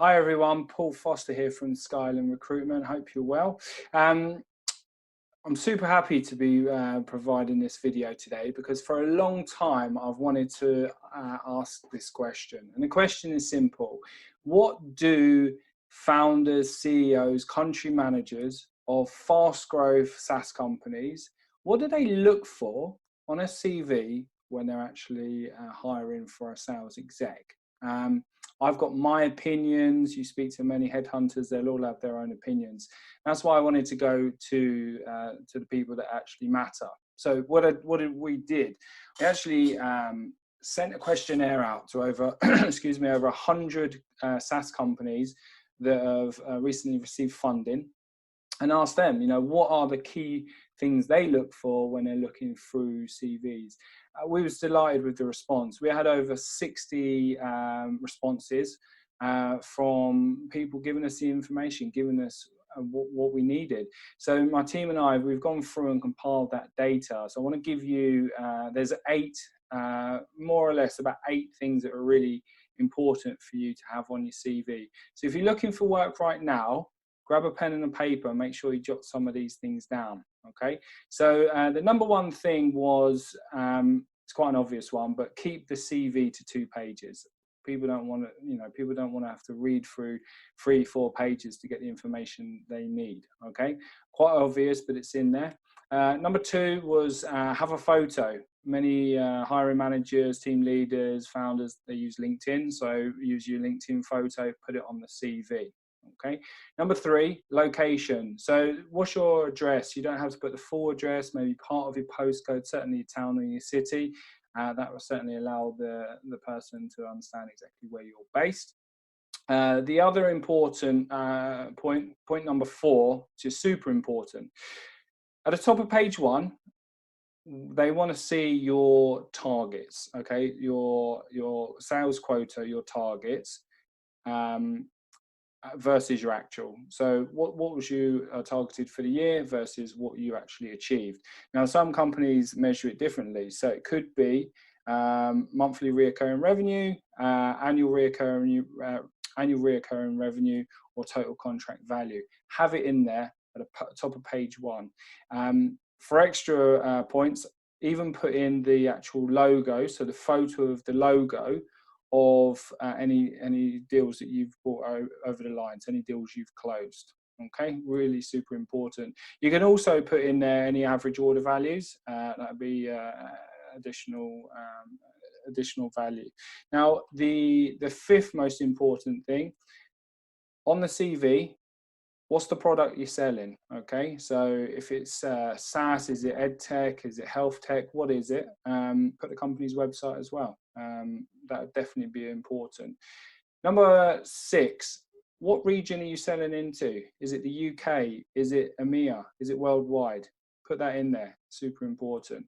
Hi everyone, Paul Foster here from Skyland Recruitment. Hope you're well. I'm super happy to be providing this video today because for a long time I've wanted to ask this question. And the question is simple. What do founders, CEOs, country managers of fast growth SaaS companies, what do they look for on a CV when they're actually hiring for a sales exec? I've got my opinions. You speak to many headhunters, they'll all have their own opinions. That's why I wanted to go to the people that actually matter. So what did we did? We actually sent a questionnaire out to over, excuse me, over 100 SaaS companies that have recently received funding, and asked them, what are the key things they look for when they're looking through CVs. We was delighted with the response. We had over 60 responses from people giving us the information, giving us what we needed. So my team and I, we've gone through and compiled that data. So I want to give you, there's more or less about 8 things that are really important for you to have on your CV. So if you're looking for work right now, grab a pen and a paper and make sure you jot some of these things down, okay? So the number one thing was, it's quite an obvious one, but keep the CV to 2 pages. People don't want to, people don't want to have to read through 3-4 pages to get the information they need, okay? Quite obvious, but it's in there. Number 2 was have a photo. Many hiring managers, team leaders, founders, they use LinkedIn. So use your LinkedIn photo, put it on the CV. Okay. Number 3, location. So what's your address? You don't have to put the full address, maybe part of your postcode, certainly your town or your city. That will certainly allow the person to understand exactly where you're based. The other important point number 4, which is super important. At the top of page 1, they want to see your targets, okay? Your sales quota, your targets. Versus your actual. So what was you targeted for the year versus what you actually achieved. Now, some companies measure it differently. So it could be monthly recurring revenue, annual recurring revenue, or total contract value. Have it in there at the top of page 1. For extra points, even put in the actual logo, so the photo of the logo of any deals that you've brought over the lines, any deals you've closed. Okay, really super important. You can also put in there any average order values. That would be additional value. Now, the 5th most important thing on the CV. What's the product you're selling? Okay, so if it's SaaS, is it EdTech, is it Health Tech, what is it? Put the company's website as well. That would definitely be important. Number 6, what region are you selling into? Is it the UK? Is it EMEA? Is it worldwide? Put that in there, super important.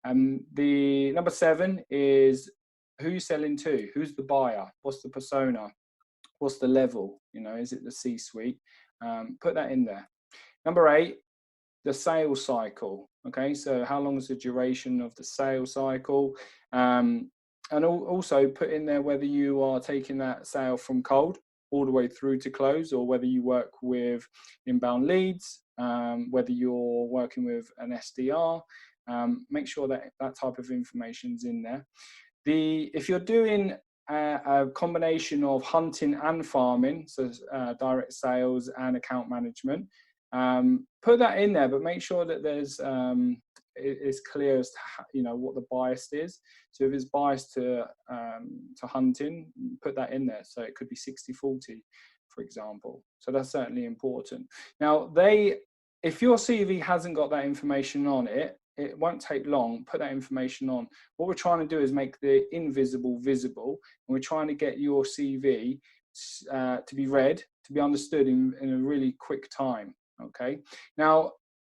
The number 7 is who you selling to? Who's the buyer? What's the persona? What's the level? Is it the C-suite? Put that in there. Number 8, the sales cycle. Okay, so how long is the duration of the sales cycle? And also put in there whether you are taking that sale from cold all the way through to close, or whether you work with inbound leads, whether you're working with an SDR. Make sure that that type of information's in there. If you're doing a combination of hunting and farming, so direct sales and account management, put that in there, but make sure that there's it's clear as to what the bias is. So if it's biased to hunting, put that in there. So it could be 60-40, for example. So that's certainly important. Now, if your CV hasn't got that information on it, it won't take long. Put that information on. What we're trying to do is make the invisible visible, and we're trying to get your CV to be read, to be understood in a really quick time. Okay. Now,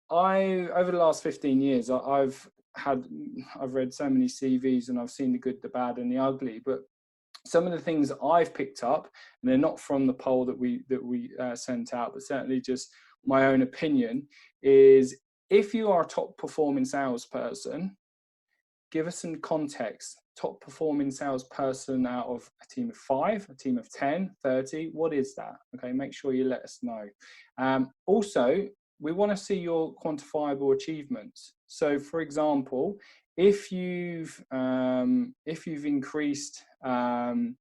over the last 15 years, I've read so many CVs, and I've seen the good, the bad, and the ugly. But some of the things that I've picked up, and they're not from the poll that we sent out, but certainly just my own opinion, is if you are a top performing salesperson, give us some context. Top performing salesperson out of a team of 5, a team of 10, 30, what is that? Okay, make sure you let us know. Also, we want to see your quantifiable achievements. So for example, if you've increased the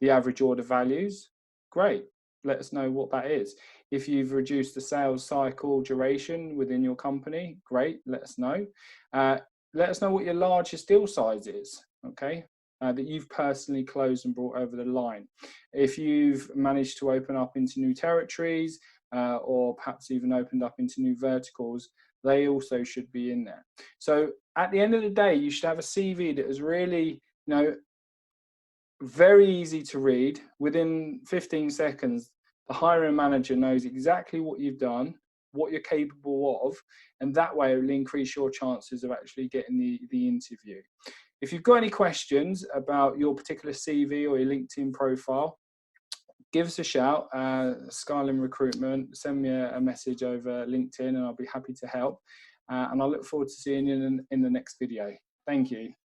average order values, great, let us know what that is. If you've reduced the sales cycle duration within your company, great, let us know. Let us know what your largest deal size is, okay, that you've personally closed and brought over the line. If you've managed to open up into new territories, or perhaps even opened up into new verticals, they also should be in there. So at the end of the day, you should have a CV that is really, very easy to read. Within 15 seconds, the hiring manager knows exactly what you've done, what you're capable of, and that way it will increase your chances of actually getting the interview. If you've got any questions about your particular CV or your LinkedIn profile, give us a shout, Skyline Recruitment, send me a message over LinkedIn and I'll be happy to help. And I look forward to seeing you in the next video. Thank you.